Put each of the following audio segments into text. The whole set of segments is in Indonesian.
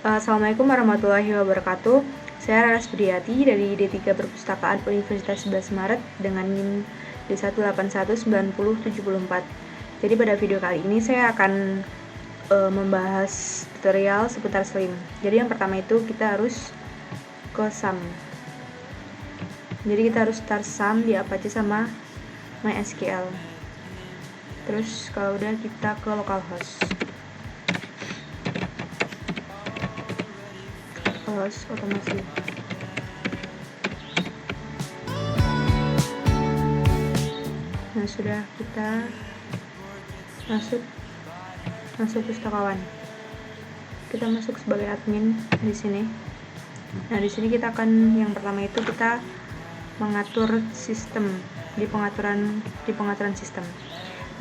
Assalamualaikum warahmatullahi wabarakatuh. Saya Raras Budiati dari D3 Perpustakaan Universitas 11 Maret dengan NIM D1819074. Jadi pada video kali ini saya akan membahas tutorial seputar Slim. Jadi yang pertama itu kita harus ke SAM. Jadi kita harus start SAM di Apache sama MySQL. Terus kalau udah kita ke localhost. Otomasi. Nah, sudah kita masuk pustakawan. Kita masuk sebagai admin di sini. Nah, di sini kita akan yang pertama itu kita mengatur sistem di pengaturan sistem.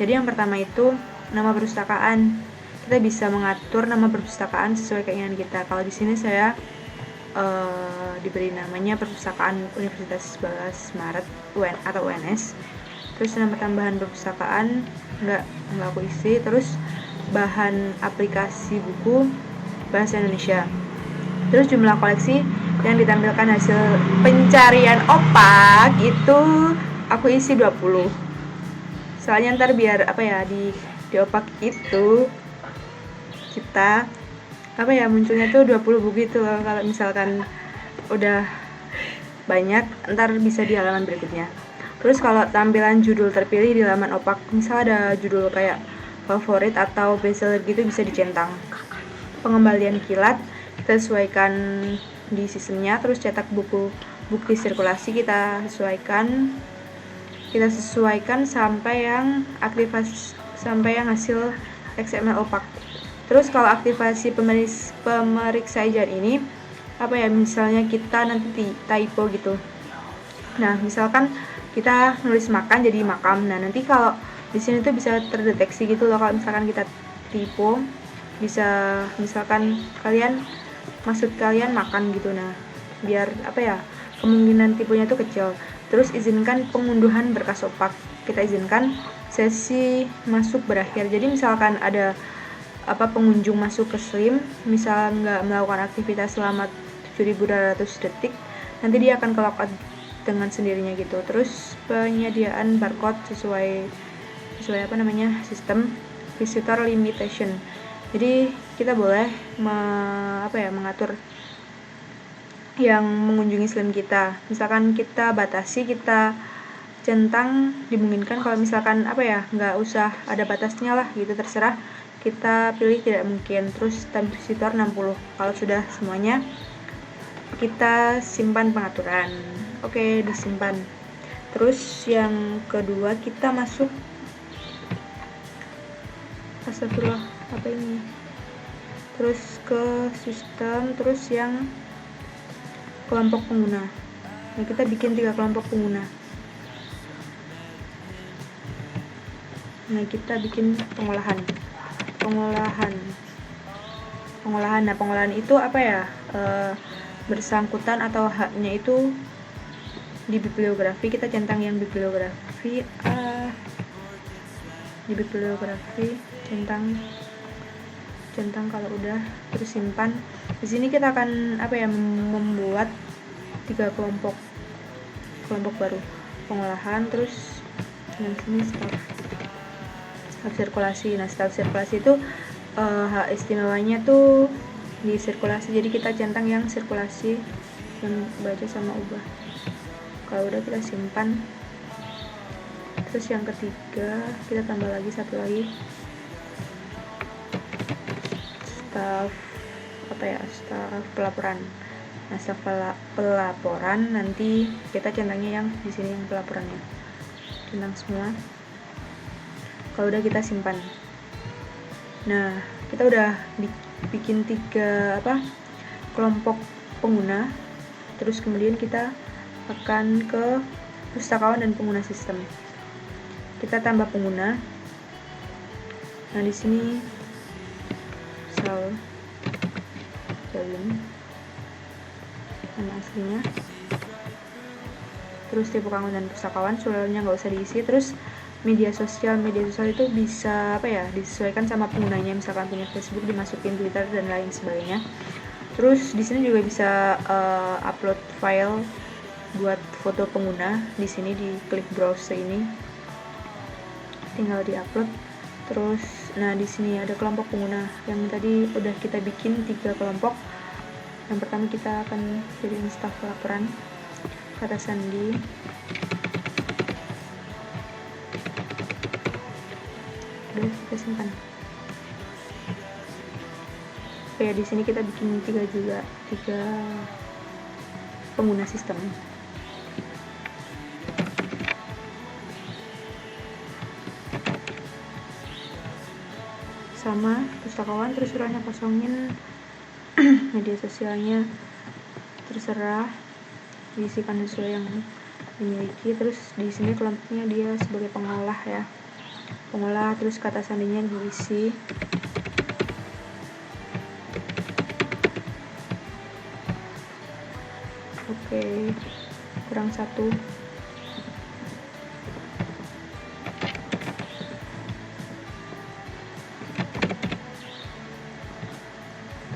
Jadi yang pertama itu nama perpustakaan. Kita bisa mengatur nama perpustakaan sesuai keinginan kita. Kalau di sini saya diberi namanya Perpustakaan Universitas 11 Maret atau UNS. Terus nama tambahan perpustakaan nggak aku isi. Terus bahan aplikasi buku bahasa Indonesia. Terus jumlah koleksi yang ditampilkan hasil pencarian opak itu aku isi 20. Soalnya ntar biar di opak itu kita munculnya tuh 20 buku itu. Kalau misalkan udah banyak ntar bisa di halaman berikutnya. Terus kalau tampilan judul terpilih di halaman opak, misal ada judul kayak favorit atau bestseller gitu, bisa dicentang. Pengembalian kilat kita sesuaikan di sistemnya. Terus cetak bukti sirkulasi kita sesuaikan sampai yang hasil XML opak. Terus kalau aktivasi pemeriksa ejaan ini misalnya kita nanti typo gitu. Nah, misalkan kita nulis makan jadi makam. Nah, nanti kalau di sini tuh bisa terdeteksi gitu loh kalau misalkan kita typo, bisa misalkan maksud kalian makan gitu. Nah, biar kemungkinan tipunya tuh kecil. Terus izinkan pengunduhan berkas opak. Kita izinkan sesi masuk berakhir. Jadi misalkan ada pengunjung masuk ke Slim, misal nggak melakukan aktivitas selama 7.200 detik, nanti dia akan ke-logout dengan sendirinya gitu. Terus penyediaan barcode sesuai sistem visitor limitation. Jadi kita boleh mengatur yang mengunjungi Slim kita. Misalkan kita batasi, kita centang, dimungkinkan. Kalau misalkan nggak usah ada batasnya lah gitu, terserah. Kita pilih tidak mungkin. Terus time visitor 60. Kalau sudah semuanya, kita simpan pengaturan. Oke, disimpan. Terus yang kedua kita masuk terus ke sistem, terus yang kelompok pengguna. Nah, kita bikin 3 kelompok pengguna. Nah, kita bikin pengolahan. Nah, pengolahan itu bersangkutan atau haknya itu di bibliografi. Kita centang yang bibliografi. Di bibliografi centang kalau udah, terus simpan. Di sini kita akan membuat 3 kelompok baru. Pengolahan, terus yang sini staf sirkulasi. Nah, staf sirkulasi itu hak istimewanya tuh di sirkulasi. Jadi kita centang yang sirkulasi, yang baca sama ubah. Kalau udah kita simpan. Terus yang ketiga kita tambah lagi satu lagi, staf pelaporan. Nah, staf pelaporan nanti kita centangnya yang di sini, yang pelaporannya centang semua. Kalau udah kita simpan. Nah, kita udah bikin 3 kelompok pengguna. Terus kemudian kita akan ke pustakawan dan pengguna sistem. Kita tambah pengguna. Nah, di sini Salim nama aslinya. Terus tipe pengguna dan pustakawan, soalnya nggak usah diisi. Terus media sosial itu bisa disesuaikan sama penggunanya. Misalkan punya Facebook, dimasukin Twitter dan lain sebagainya. Terus di sini juga bisa upload file buat foto pengguna. Di sini di klik browse ini, tinggal di-upload. Terus nah di sini ada kelompok pengguna yang tadi udah kita bikin 3 kelompok. Yang pertama kita akan jadiin staf laporan, kata sandi. Udah kita simpan. Ya di sini kita bikin 3 pengguna sistem. Sama pustakawan, terus rohnya kosongin. Media sosialnya terserah diisikan sesuai yang dimiliki. Terus di sini kelompoknya dia sebagai pengolah ya, pengolah. Terus kata sandinya diisi. Oke, kurang 1.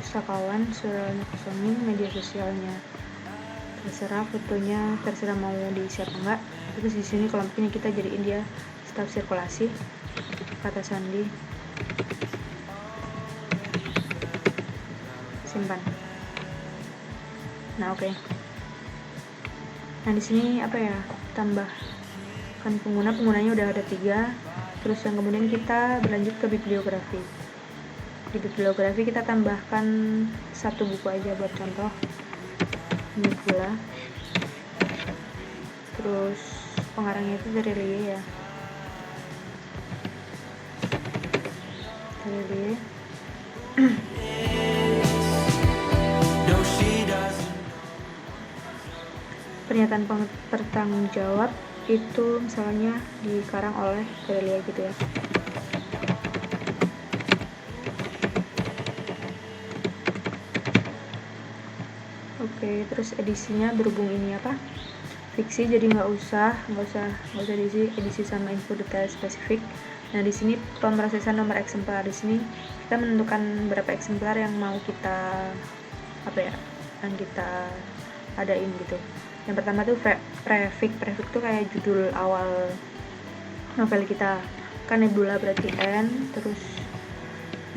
Pustakawan suratnya kosongin, media sosialnya terserah, fotonya terserah mau diisi apa enggak. Terus di sini kelompoknya kita jadiin dia staf sirkulasi, kata sandi, simpan. Nah oke. Nah di sini apa ya, tambahkan penggunanya udah ada 3. Terus yang kemudian kita berlanjut ke bibliografi. Di bibliografi kita tambahkan 1 buku aja buat contoh, ini pula. Terus pengarangnya itu dari Lie ya, dari Lie. Pernyataan bertanggung jawab itu misalnya dikarang oleh Lie gitu ya. Oke, terus edisinya berhubung ini apa, fiksi, jadi nggak usah diisi edisi sama info detail spesifik. Nah di sini pemrosesan nomor eksemplar, di sini kita menentukan berapa eksemplar yang mau kita yang kita adain gitu. Yang pertama tuh prefix tuh kayak judul awal novel kita, kan nebula berarti N, terus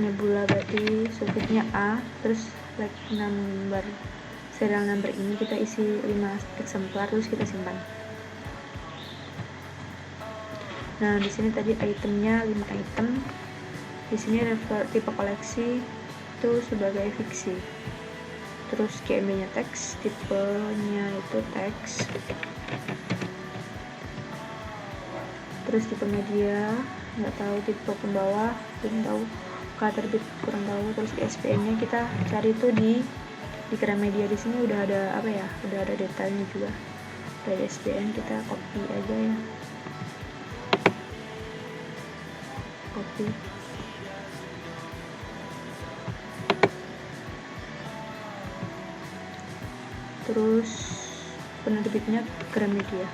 nebula berarti suffiksnya A, terus like number, serial number ini kita isi 5 eksemplar, terus kita simpan. Nah di sini tadi itemnya 5 item. Di sini tipe koleksi itu sebagai fiksi. Terus KMB-nya teks, tipenya itu teks. Terus tipe media nggak tahu, tipe pembawa belum tahu, kata terbit kurang tahu. Terus ISBN-nya kita cari itu di Gramedia. Di sini udah ada udah ada detailnya juga. Dari ISBN kita copy aja ya, copy. Terus penerbitnya Gramedia.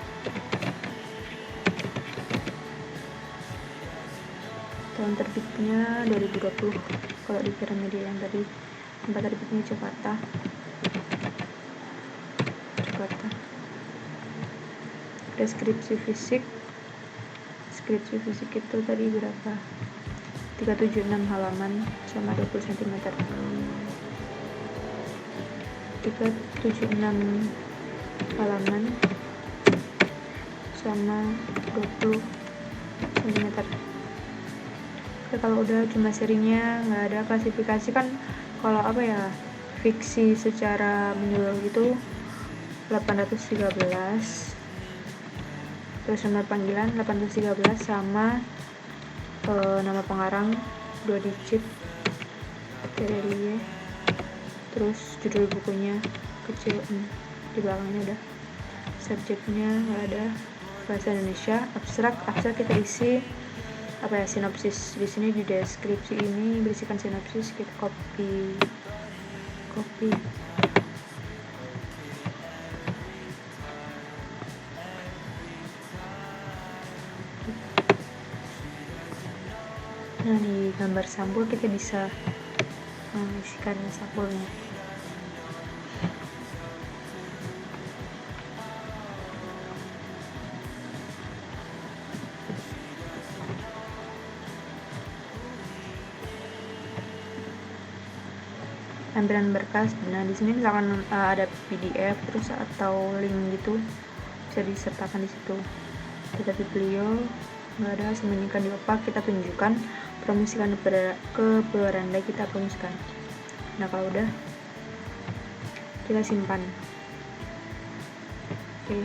Tahun terbitnya 2020 kalau di Gramedia. Yang tadi tempat terbitnya Jakarta. Deskripsi fisik itu tadi berapa, 376 halaman sama 20 cm. 376 halaman sama 20 cm. Kalau udah cuma serinya, nggak ada klasifikasi kan. Kalau fiksi secara menyeluruh itu 813, terus nomor panggilan 813 sama nama pengarang 2 digit dari Lie. Terus judul bukunya kecil, di belakangnya udah. Subjeknya nggak ada, bahasa Indonesia. Abstrak kita isi sinopsis. Di sini di deskripsi ini berisikan sinopsis, kita copy. Nah di gambar sampul kita bisa isikan sampulnya. tampilan berkas. Nah di sini misalkan ada PDF terus atau link gitu bisa disertakan di situ. Tetapi beliau nggak ada, sembunyikan di opak, kita tunjukkan, promosikan ke beranda, kita promosikan. Nah kalau udah kita simpan. Oke.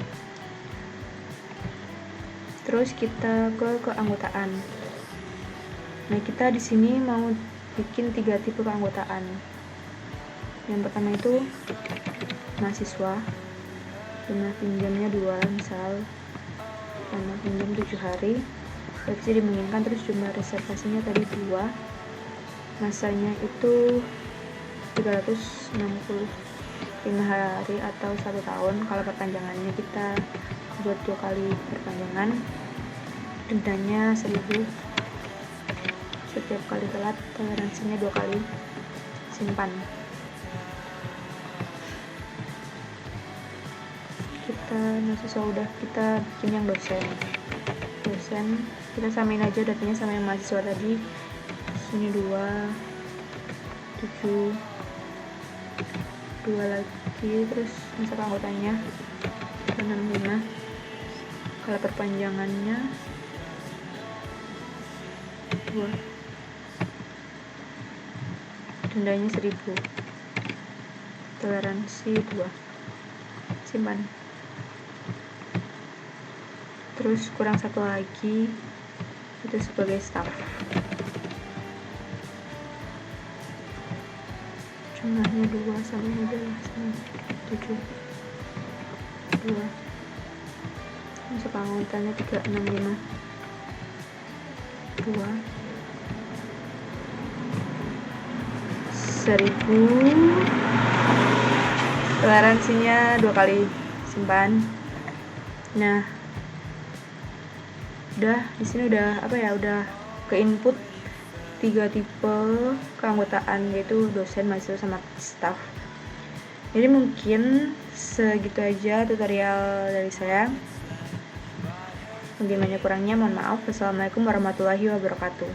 Terus kita ke keanggotaan. Nah kita di sini mau bikin 3 tipe keanggotaan. Yang pertama itu mahasiswa, jumlah pinjamnya 2, misal jumlah pinjam 7 hari, bisa dimungkinkan. Terus jumlah reservasinya tadi 2, masanya itu 365 hari atau 1 tahun. Kalau perpanjangannya kita buat 2 kali perpanjangan, dendanya 1.000 setiap kali telat, toleransinya 2 kali. Simpan. Kita mahasiswa udah, kita bikin yang dosen, kita samain aja datanya sama yang mahasiswa tadi. Sini 2, 7, 2 lagi, terus masa anggotanya 65. Kalau perpanjangannya 2, dendanya 1.000, toleransi 2. Simpan. Terus kurang 1 lagi, itu sebagai staff. Jumlahnya 2, sama aja lah, sama 7, 2. Masuk anggotannya 365, 2, 1.000, toleransinya 2 kali. Simpan. Nah udah, di sini udah udah ke input 3 tipe keanggotaan, yaitu dosen, mahasiswa, sama staff. Jadi mungkin segitu aja tutorial dari saya. Mungkin banyak kurangnya, mohon maaf. Wassalamualaikum warahmatullahi wabarakatuh.